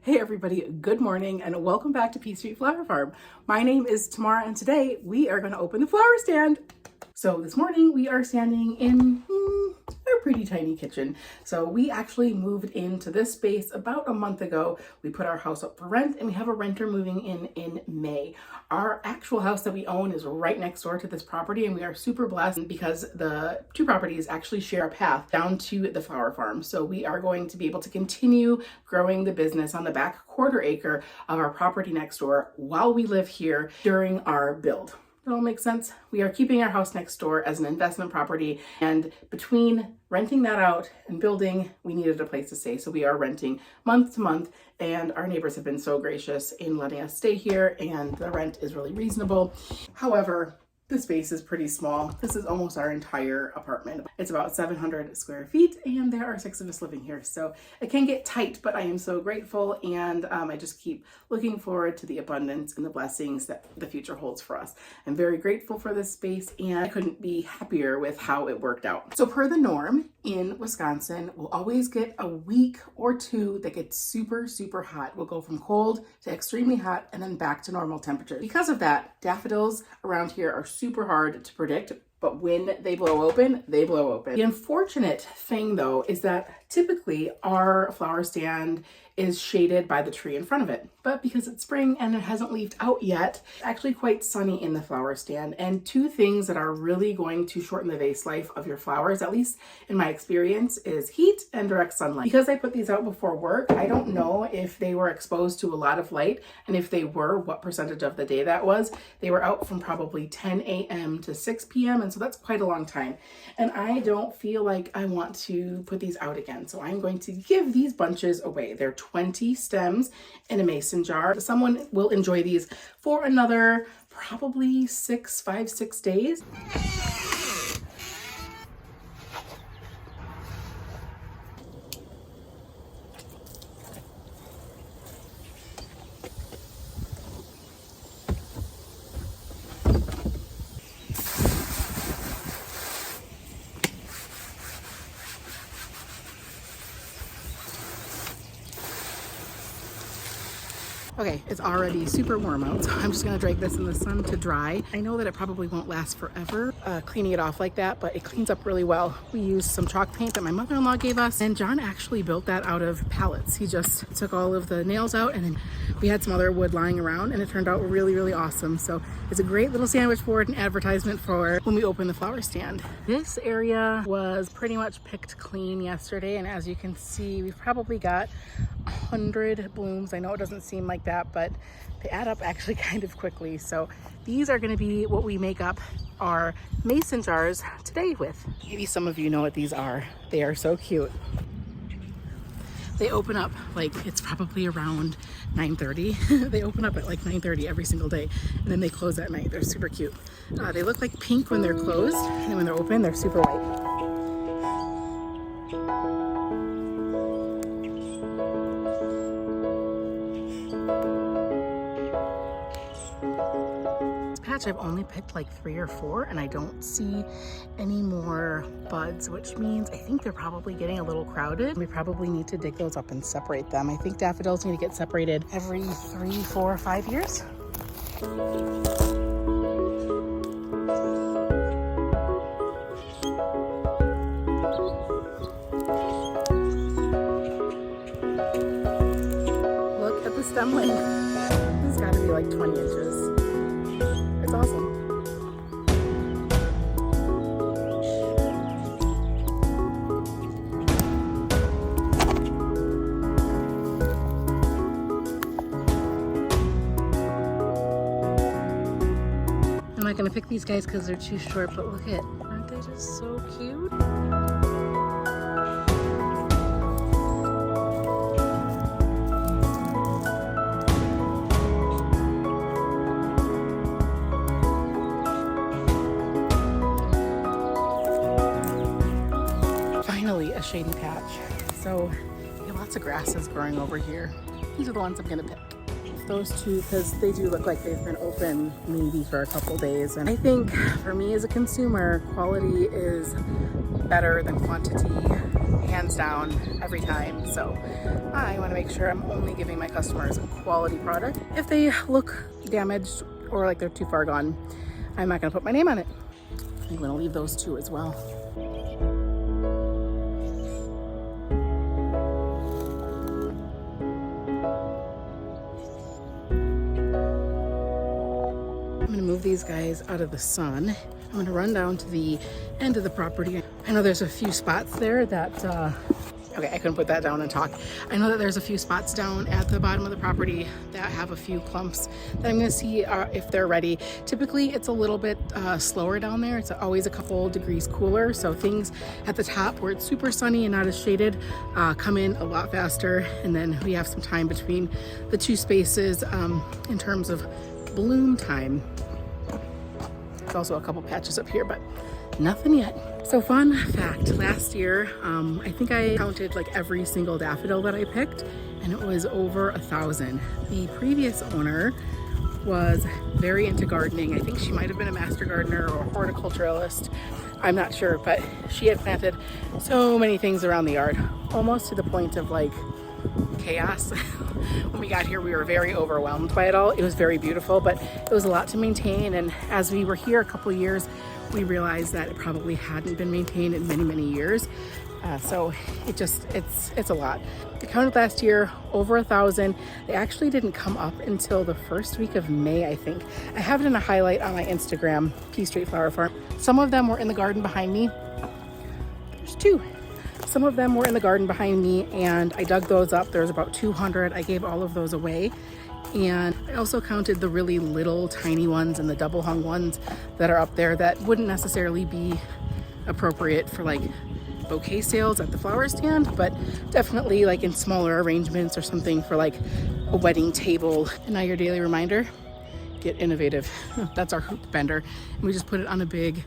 Hey everybody, good morning and welcome back to Peace Street Flower Farm. My name is Tamara and today we are going to open the flower stand. So this morning we are standing in a pretty tiny kitchen. So we actually moved into this space about a month ago. We put our house up for rent and we have a renter moving in May. Our actual house that we own is right next door to this property and we are super blessed because the two properties actually share a path down to the flower farm. So we are going to be able to continue growing the business on the back quarter acre of our property next door while we live here during our build. That all makes sense. We are keeping our house next door as an investment property, and between renting that out and building, we needed a place to stay. So we are renting month to month, and our neighbors have been so gracious in letting us stay here, and the rent is really reasonable. However, the space is pretty small. This is almost our entire apartment. It's about 700 square feet and there are 6 of us living here. So it can get tight, but I am so grateful and I just keep looking forward to the abundance and the blessings that the future holds for us. I'm very grateful for this space and I couldn't be happier with how it worked out. So per the norm in Wisconsin, we'll always get a week or two that gets super, super hot. We'll go from cold to extremely hot and then back to normal temperatures. Because of that, daffodils around here are super hard to predict, but when they blow open, they blow open. The unfortunate thing though is that typically our flower stand is shaded by the tree in front of it. But because it's spring and it hasn't leafed out yet, it's actually quite sunny in the flower stand. And two things that are really going to shorten the vase life of your flowers, at least in my experience, is heat and direct sunlight. Because I put these out before work, I don't know if they were exposed to a lot of light, and if they were, what percentage of the day that was. They were out from probably 10 a.m. to 6 p.m. and so that's quite a long time. And I don't feel like I want to put these out again. So I'm going to give these bunches away. They're 20 stems in a mason jar. Someone will enjoy these for another probably 5-6 days. Okay, it's already super warm out, so I'm just gonna drag this in the sun to dry. I know that it probably won't last forever, cleaning it off like that, but it cleans up really well. We used some chalk paint that my mother-in-law gave us, and John actually built that out of pallets. He just took all of the nails out, and then we had some other wood lying around, and it turned out really, really awesome. So it's a great little sandwich board and advertisement for when we open the flower stand. This area was pretty much picked clean yesterday, and as you can see, we've probably got 100 blooms. I know it doesn't seem like that, but they add up actually kind of quickly. So these are going to be what we make up our mason jars today with. Maybe some of you know what these are. They are so cute. They open up like it's probably around 9:30. They open up at like 9:30 every single day and then they close at night. They're super cute. They look like pink when they're closed, and then when they're open they're super white. I've only picked like 3 or 4 and I don't see any more buds, which means I think they're probably getting a little crowded. We probably need to dig those up and separate them. I think daffodils need to get separated every 3, 4, 5 years. Look at the stem length. This has got to be like 20 inches. It's awesome. I'm not gonna pick these guys because they're too short, but look at, aren't they just so cute? A shady patch. So we have lots of grasses growing over here. These are the ones I'm gonna pick. Those two, because they do look like they've been open maybe for a couple days. And I think for me as a consumer, quality is better than quantity. hands down, every time. So I want to make sure I'm only giving my customers a quality product. If they look damaged or like they're too far gone, I'm not going to put my name on it. I'm going to leave those two as well. I'm going to move these guys out of the sun. I'm going to run down to the end of the property. I know there's a few spots there that, okay, I couldn't put that down and talk. I know that there's a few spots down at the bottom of the property that have a few clumps that I'm going to see if they're ready. Typically, it's a little bit slower down there. It's always a couple degrees cooler. So things at the top where it's super sunny and not as shaded come in a lot faster. And then we have some time between the two spaces in terms of bloom time. There's also a couple patches up here, but nothing yet. So fun fact, last year, I think I counted like every single daffodil that I picked, and it was over 1,000. The previous owner was very into gardening. I think she might have been a master gardener or a horticulturalist. I'm not sure, but she had planted so many things around the yard, almost to the point of like chaos. When we got here, we were very overwhelmed by it all. It was very beautiful, but it was a lot to maintain. And as we were here a couple of years, we realized that it probably hadn't been maintained in many, many years. So it's a lot. I counted last year over 1,000. They actually didn't come up until the first week of May, I think. I have it in a highlight on my Instagram, P Street Flower Farm. Some of them were in the garden behind me. There's two. Some of them were in the garden behind me, and I dug those up. There's about 200. I gave all of those away. And I also counted the really little tiny ones and the double hung ones that are up there that wouldn't necessarily be appropriate for like bouquet sales at the flower stand, but definitely like in smaller arrangements or something for like a wedding table. And now your daily reminder, get innovative. That's our hoop bender. And we just put it on a big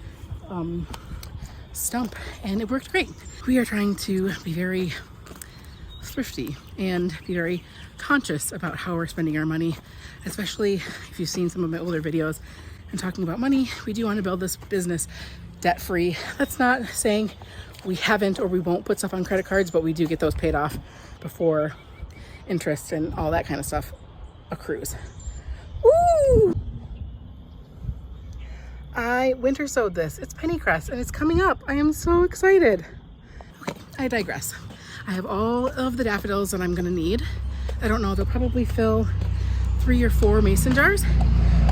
stump, and it worked great. We are trying to be very thrifty and be very conscious about how we're spending our money, especially if you've seen some of my older videos and talking about money. We do want to build this business debt-free. That's not saying we haven't or we won't put stuff on credit cards, but we do get those paid off before interest and all that kind of stuff accrues. Woo! I winter sowed this. It's pennycress and it's coming up. I am so excited. Okay, I digress. I have all of the daffodils that I'm gonna need. I don't know, they'll probably fill 3 or 4 mason jars.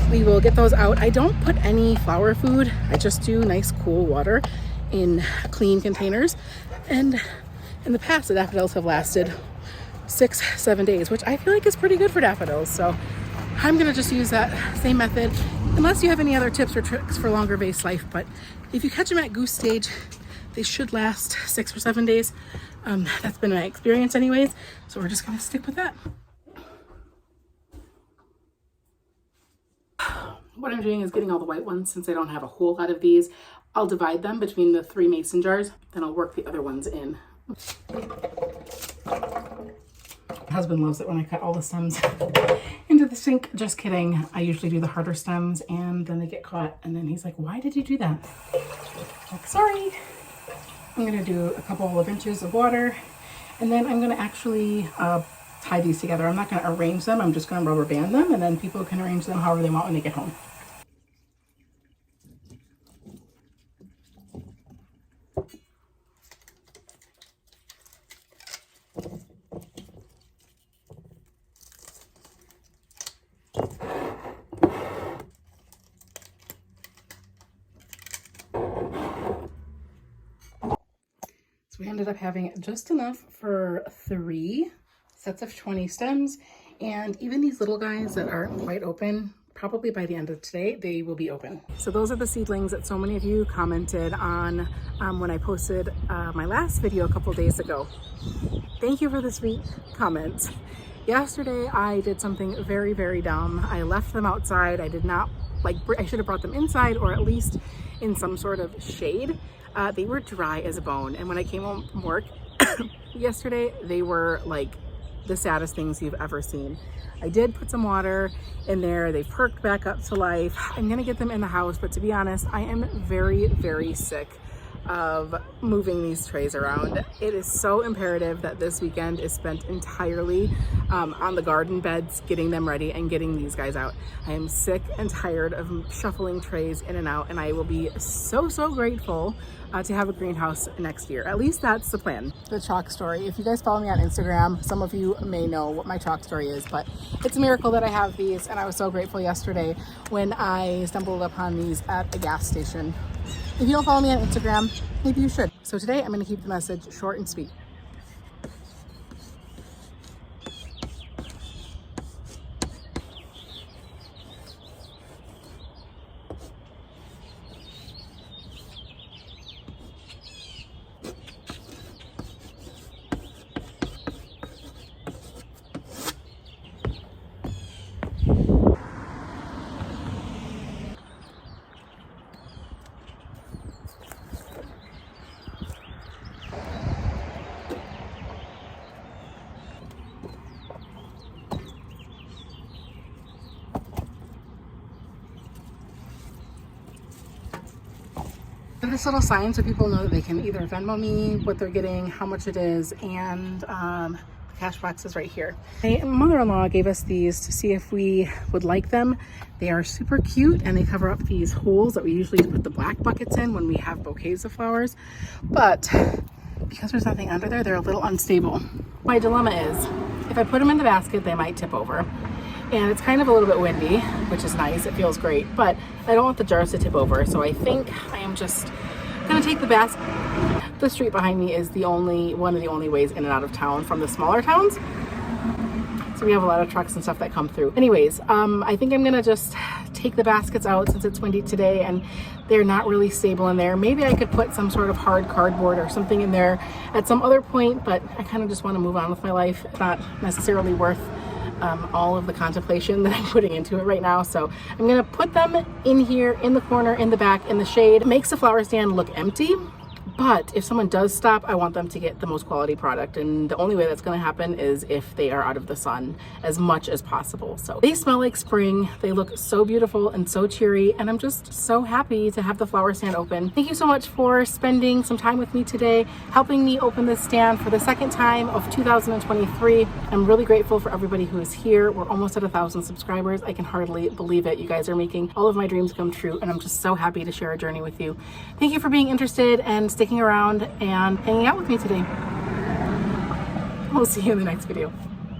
We will get those out. I don't put any flower food. I just do nice cool water in clean containers. And in the past, the daffodils have lasted 6-7 days, which I feel like is pretty good for daffodils. So I'm gonna just use that same method, unless you have any other tips or tricks for longer vase life. But if you catch them at goose stage, they should last 6 or 7 days. That's been my experience anyways. So we're just gonna stick with that. What I'm doing is getting all the white ones since I don't have a whole lot of these. I'll divide them between the 3 mason jars, then I'll work the other ones in. My husband loves it when I cut all the stems into the sink. Just kidding. I usually do the harder stems and then they get caught. And then he's like, why did you do that? I'm like, sorry. I'm gonna do a couple of inches of water, and then I'm gonna actually tie these together. I'm not gonna arrange them. I'm just gonna rubber band them, and then people can arrange them however they want when they get home. We ended up having just enough for 3 sets of 20 stems, and even these little guys that aren't quite open, probably by the end of today, they will be open. So those are the seedlings that so many of you commented on when I posted my last video a couple days ago. Thank you for the sweet comments. Yesterday, I did something very, very dumb. I left them outside. I did not, I should have brought them inside or at least in some sort of shade. They were dry as a bone, and when I came home from work yesterday, they were like the saddest things you've ever seen. I did put some water in there. They perked back up to life. I'm gonna get them in the house, but to be honest, I am very, very sick of moving these trays around. It is so imperative that this weekend is spent entirely on the garden beds, getting them ready and getting these guys out. I am sick and tired of shuffling trays in and out, and I will be so grateful to have a greenhouse next year. At least that's the plan. The chalk story. If you guys follow me on Instagram, some of you may know what my chalk story is, but it's a miracle that I have these, and I was so grateful yesterday when I stumbled upon these at a gas station. If you don't follow me on Instagram, maybe you should. So today I'm going to keep the message short and sweet. This little sign so people know that they can either Venmo me what they're getting, how much it is, and the cash box is right here. My mother-in-law gave us these to see if we would like them. They are super cute and they cover up these holes that we usually put the black buckets in when we have bouquets of flowers, but because there's nothing under there, they're a little unstable. My dilemma is if I put them in the basket, they might tip over. And it's kind of a little bit windy, which is nice. It feels great, but I don't want the jars to tip over. So I think I am just gonna take the basket. The street behind me is one of the only ways in and out of town from the smaller towns. So we have a lot of trucks and stuff that come through. Anyways, I think I'm gonna just take the baskets out since it's windy today and they're not really stable in there. Maybe I could put some sort of hard cardboard or something in there at some other point, but I kind of just want to move on with my life. It's not necessarily worth all of the contemplation that I'm putting into it right now. So I'm gonna put them in here, in the corner, in the back, in the shade. It makes the flower stand look empty, but if someone does stop, I want them to get the most quality product. And the only way that's gonna happen is if they are out of the sun as much as possible. So they smell like spring. They look so beautiful and so cheery. And I'm just so happy to have the flower stand open. Thank you so much for spending some time with me today, helping me open this stand for the second time of 2023. I'm really grateful for everybody who is here. We're almost at 1,000 subscribers. I can hardly believe it. You guys are making all of my dreams come true. And I'm just so happy to share a journey with you. Thank you for being interested and sticking around and hanging out with me today. We'll see you in the next video.